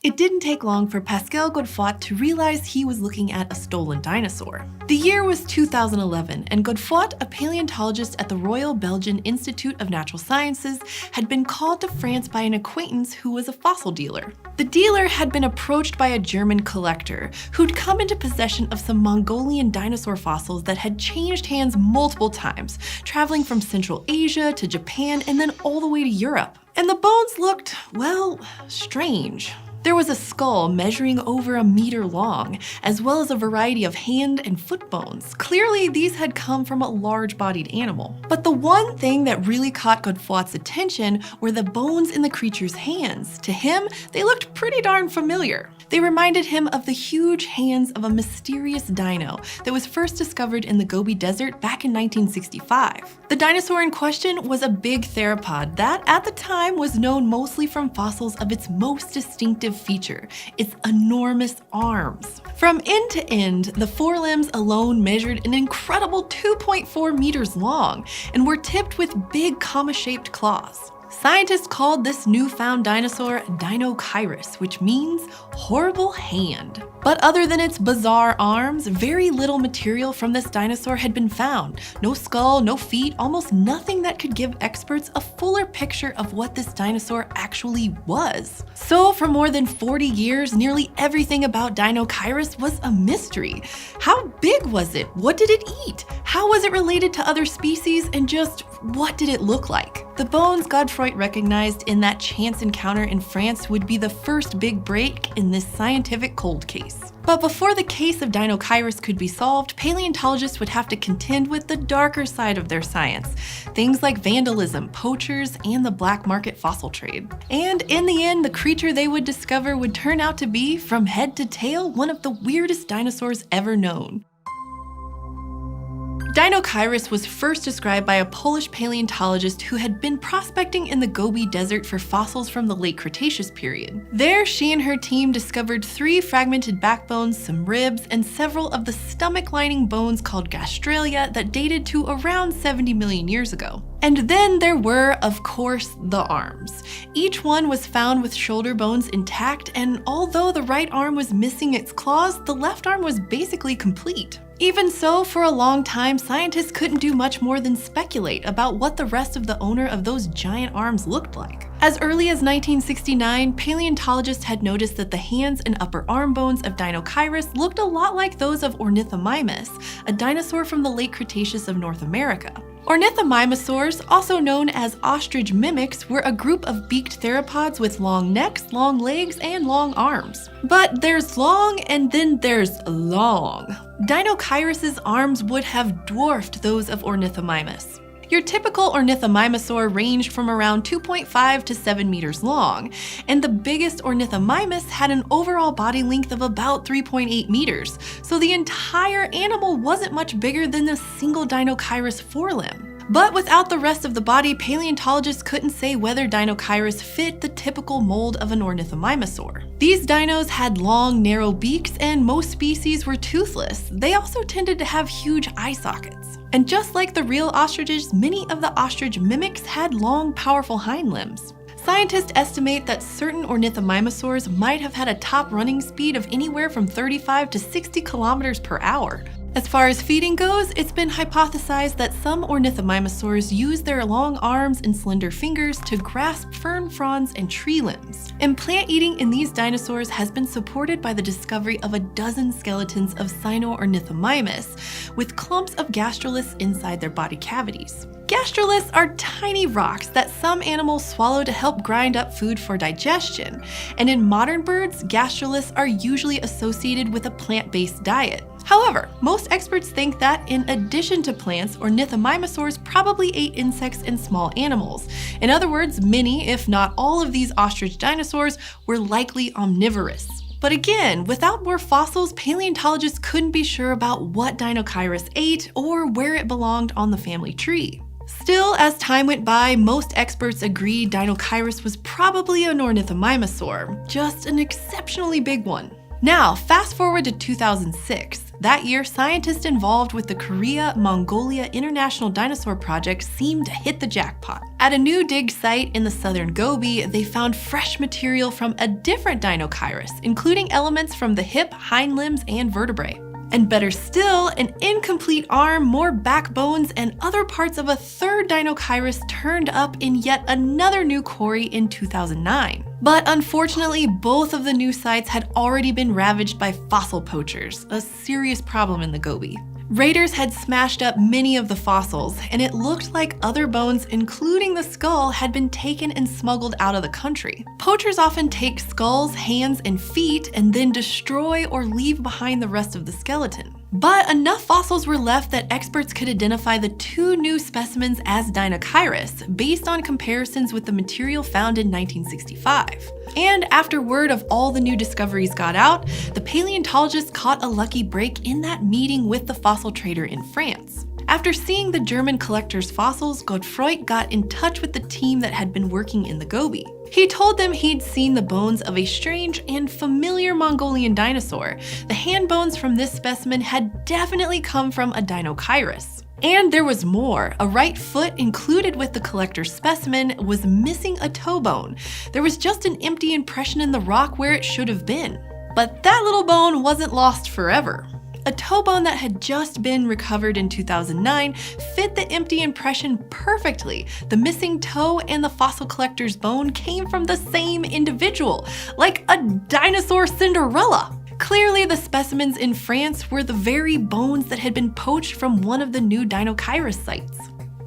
It didn't take long for Pascal Godefroy to realize he was looking at a stolen dinosaur. The year was 2011, and Godefroy, a paleontologist at the Royal Belgian Institute of Natural Sciences, had been called to France by an acquaintance who was a fossil dealer. The dealer had been approached by a German collector who'd come into possession of some Mongolian dinosaur fossils that had changed hands multiple times, traveling from Central Asia to Japan and then all the way to Europe. And the bones looked, well, strange. There was a skull measuring over 1 meter long, as well as a variety of hand and foot bones. Clearly, these had come from a large-bodied animal. But the one thing that really caught Godefroy's attention were the bones in the creature's hands. To him, they looked pretty darn familiar. They reminded him of the huge hands of a mysterious dino that was first discovered in the Gobi Desert back in 1965. The dinosaur in question was a big theropod that, at the time, was known mostly from fossils of its most distinctive feature, its enormous arms. From end to end, the forelimbs alone measured an incredible 2.4 meters long and were tipped with big comma-shaped claws. Scientists called this newfound dinosaur Deinocheirus, which means horrible hand. But other than its bizarre arms, very little material from this dinosaur had been found. No skull, no feet, almost nothing that could give experts a fuller picture of what this dinosaur actually was. So for more than 40 years, nearly everything about Deinocheirus was a mystery. How big was it? What did it eat? How was it related to other species? And just what did it look like? The bones Godefroy recognized in that chance encounter in France would be the first big break in this scientific cold case. But before the case of Deinocheirus could be solved, paleontologists would have to contend with the darker side of their science, things like vandalism, poachers, and the black market fossil trade. And in the end, the creature they would discover would turn out to be, from head to tail, one of the weirdest dinosaurs ever known. Deinocheirus was first described by a Polish paleontologist who had been prospecting in the Gobi Desert for fossils from the late Cretaceous period. There, she and her team discovered 3 fragmented backbones, some ribs, and several of the stomach-lining bones called gastralia that dated to around 70 million years ago. And then there were, of course, the arms. Each one was found with shoulder bones intact, and although the right arm was missing its claws, the left arm was basically complete. Even so, for a long time, scientists couldn't do much more than speculate about what the rest of the owner of those giant arms looked like. As early as 1969, paleontologists had noticed that the hands and upper arm bones of Deinocheirus looked a lot like those of Ornithomimus, a dinosaur from the late Cretaceous of North America. Ornithomimosaurs, also known as ostrich mimics, were a group of beaked theropods with long necks, long legs, and long arms. But there's long and then there's long. Deinocheirus' arms would have dwarfed those of Ornithomimus. Your typical Ornithomimosaur ranged from around 2.5 to 7 meters long, and the biggest Ornithomimus had an overall body length of about 3.8 meters, so the entire animal wasn't much bigger than a single Deinocheirus forelimb. But without the rest of the body, paleontologists couldn't say whether Deinocheirus fit the typical mold of an Ornithomimosaur. These dinos had long, narrow beaks, and most species were toothless. They also tended to have huge eye sockets. And just like the real ostriches, many of the ostrich mimics had long, powerful hind limbs. Scientists estimate that certain Ornithomimosaurs might have had a top running speed of anywhere from 35 to 60 kilometers per hour. As far as feeding goes, it's been hypothesized that some Ornithomimosaurs use their long arms and slender fingers to grasp fern fronds and tree limbs. And plant eating in these dinosaurs has been supported by the discovery of a dozen skeletons of Cyno-Ornithomimus, with clumps of gastroliths inside their body cavities. Gastroliths are tiny rocks that some animals swallow to help grind up food for digestion, and in modern birds, gastroliths are usually associated with a plant-based diet. However, most experts think that in addition to plants, Ornithomimosaurs probably ate insects and small animals. In other words, many, if not all of these ostrich dinosaurs were likely omnivorous. But again, without more fossils, paleontologists couldn't be sure about what Deinocheirus ate or where it belonged on the family tree. Still, as time went by, most experts agreed Deinocheirus was probably an Ornithomimosaur, just an exceptionally big one. Now, fast forward to 2006. That year, scientists involved with the Korea-Mongolia International Dinosaur Project seemed to hit the jackpot. At a new dig site in the southern Gobi, they found fresh material from a different Deinocheirus, including elements from the hip, hind limbs, and vertebrae. And better still, an incomplete arm, more backbones, and other parts of a third Deinocheirus turned up in yet another new quarry in 2009. But unfortunately, both of the new sites had already been ravaged by fossil poachers, a serious problem in the Gobi. Raiders had smashed up many of the fossils, and it looked like other bones, including the skull, had been taken and smuggled out of the country. Poachers often take skulls, hands, and feet and then destroy or leave behind the rest of the skeleton. But enough fossils were left that experts could identify the two new specimens as Deinocheirus, based on comparisons with the material found in 1965. And after word of all the new discoveries got out, the paleontologists caught a lucky break in that meeting with the fossil trader in France. After seeing the German collector's fossils, Godefroy got in touch with the team that had been working in the Gobi. He told them he'd seen the bones of a strange and familiar Mongolian dinosaur. The hand bones from this specimen had definitely come from a Deinocheirus. And there was more. A right foot included with the collector's specimen was missing a toe bone. There was just an empty impression in the rock where it should have been. But that little bone wasn't lost forever. A toe bone that had just been recovered in 2009 fit the empty impression perfectly. The missing toe and the fossil collector's bone came from the same individual, like a dinosaur Cinderella. Clearly, the specimens in France were the very bones that had been poached from one of the new Deinocheirus sites.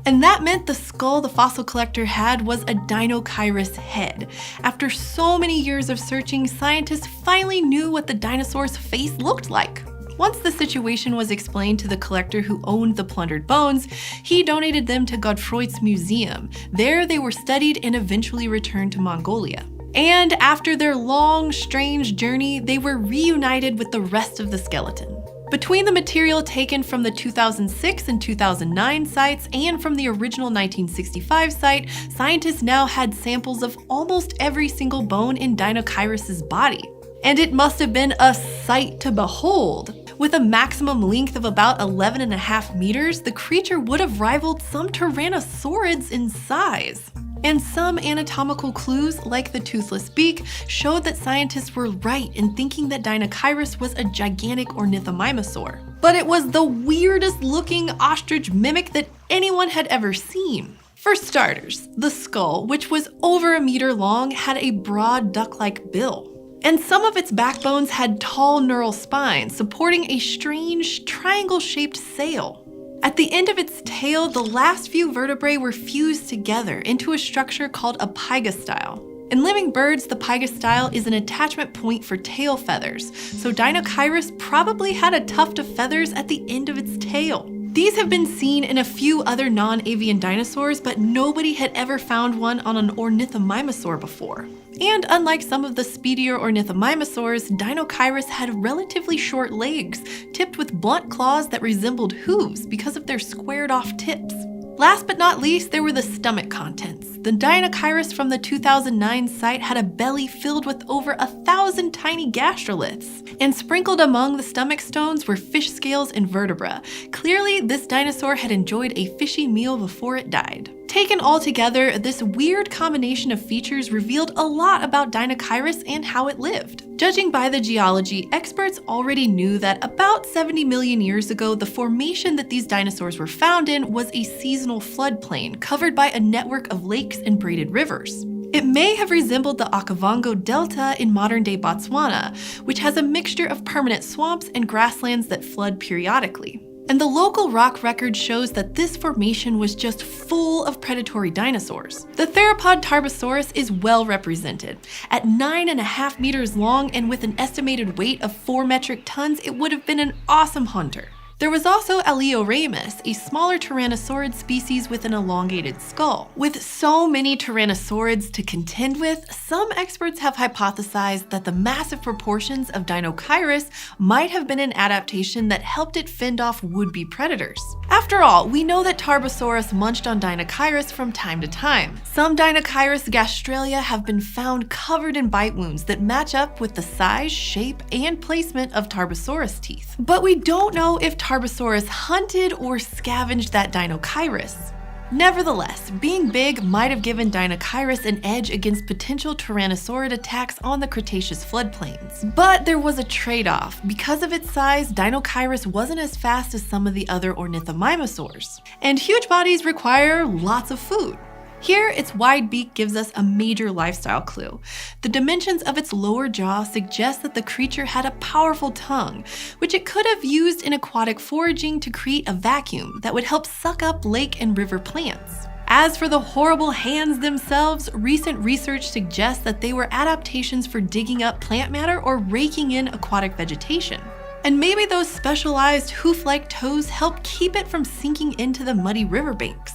And that meant the skull the fossil collector had was a Deinocheirus head. After so many years of searching, scientists finally knew what the dinosaur's face looked like. Once the situation was explained to the collector who owned the plundered bones, he donated them to Godefroy's museum. There they were studied and eventually returned to Mongolia. And after their long, strange journey, they were reunited with the rest of the skeleton. Between the material taken from the 2006 and 2009 sites and from the original 1965 site, scientists now had samples of almost every single bone in Deinocheirus' body. And it must have been a sight to behold. With a maximum length of about 11.5 meters, the creature would have rivaled some tyrannosaurids in size. And some anatomical clues, like the toothless beak, showed that scientists were right in thinking that Deinocheirus was a gigantic ornithomimosaur. But it was the weirdest looking ostrich mimic that anyone had ever seen. For starters, the skull, which was over a meter long, had a broad duck-like bill. And some of its backbones had tall neural spines, supporting a strange triangle-shaped sail. At the end of its tail, the last few vertebrae were fused together into a structure called a pygostyle. In living birds, the pygostyle is an attachment point for tail feathers, so Deinocheirus probably had a tuft of feathers at the end of its tail. These have been seen in a few other non-avian dinosaurs, but nobody had ever found one on an ornithomimosaur before. And unlike some of the speedier ornithomimosaurs, Deinocheirus had relatively short legs, tipped with blunt claws that resembled hooves because of their squared-off tips. Last but not least, there were the stomach contents. The Deinocheirus from the 2009 site had a belly filled with over 1,000 tiny gastroliths, and sprinkled among the stomach stones were fish scales and vertebra. Clearly, this dinosaur had enjoyed a fishy meal before it died. Taken all together, this weird combination of features revealed a lot about Deinocheirus and how it lived. Judging by the geology, experts already knew that about 70 million years ago, the formation that these dinosaurs were found in was a seasonal floodplain covered by a network of lakes and braided rivers. It may have resembled the Okavango Delta in modern-day Botswana, which has a mixture of permanent swamps and grasslands that flood periodically. And the local rock record shows that this formation was just full of predatory dinosaurs. The theropod Tarbosaurus is well represented. At 9.5 meters long and with an estimated weight of 4 metric tons, it would have been an awesome hunter. There was also Eleoramus, a smaller tyrannosaurid species with an elongated skull. With so many tyrannosaurids to contend with, some experts have hypothesized that the massive proportions of Deinocheirus might have been an adaptation that helped it fend off would-be predators. After all, we know that Tarbosaurus munched on Deinocheirus from time to time. Some Deinocheirus gastralia have been found covered in bite wounds that match up with the size, shape, and placement of Tarbosaurus teeth. But we don't know if Tarbosaurus hunted or scavenged that Deinocheirus. Nevertheless, being big might have given Deinocheirus an edge against potential tyrannosaurid attacks on the Cretaceous floodplains. But there was a trade-off. Because of its size, Deinocheirus wasn't as fast as some of the other ornithomimosaurs. And huge bodies require lots of food. Here, its wide beak gives us a major lifestyle clue. The dimensions of its lower jaw suggest that the creature had a powerful tongue, which it could have used in aquatic foraging to create a vacuum that would help suck up lake and river plants. As for the horrible hands themselves, recent research suggests that they were adaptations for digging up plant matter or raking in aquatic vegetation. And maybe those specialized hoof-like toes help keep it from sinking into the muddy riverbanks.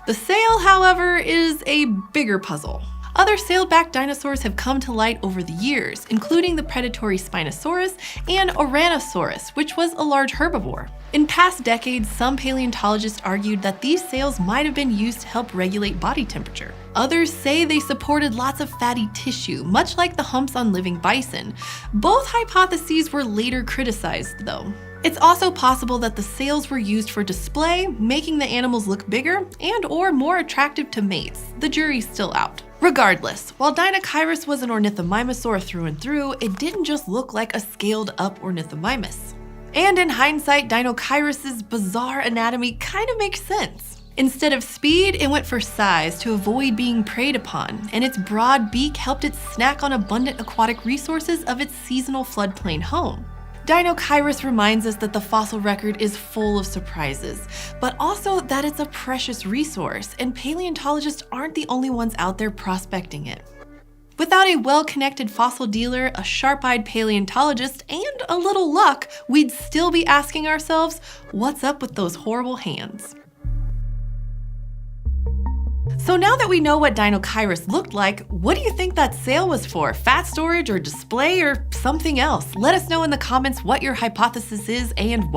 The sail, however, is a bigger puzzle. Other sailback dinosaurs have come to light over the years, including the predatory Spinosaurus and Ouranosaurus, which was a large herbivore. In past decades, some paleontologists argued that these sails might have been used to help regulate body temperature. Others say they supported lots of fatty tissue, much like the humps on living bison. Both hypotheses were later criticized, though. It's also possible that the sails were used for display, making the animals look bigger and/or more attractive to mates. The jury's still out. Regardless, while Deinocheirus was an ornithomimosaur through and through, it didn't just look like a scaled-up ornithomimus. And in hindsight, Deinocheirus's bizarre anatomy kind of makes sense. Instead of speed, it went for size to avoid being preyed upon, and its broad beak helped it snack on abundant aquatic resources of its seasonal floodplain home. Deinocheirus reminds us that the fossil record is full of surprises, but also that it's a precious resource, and paleontologists aren't the only ones out there prospecting it. Without a well-connected fossil dealer, a sharp-eyed paleontologist, and a little luck, we'd still be asking ourselves, what's up with those horrible hands? So now that we know what Deinocheirus looked like, what do you think that sail was for? Fat storage or display or something else? Let us know in the comments what your hypothesis is and why.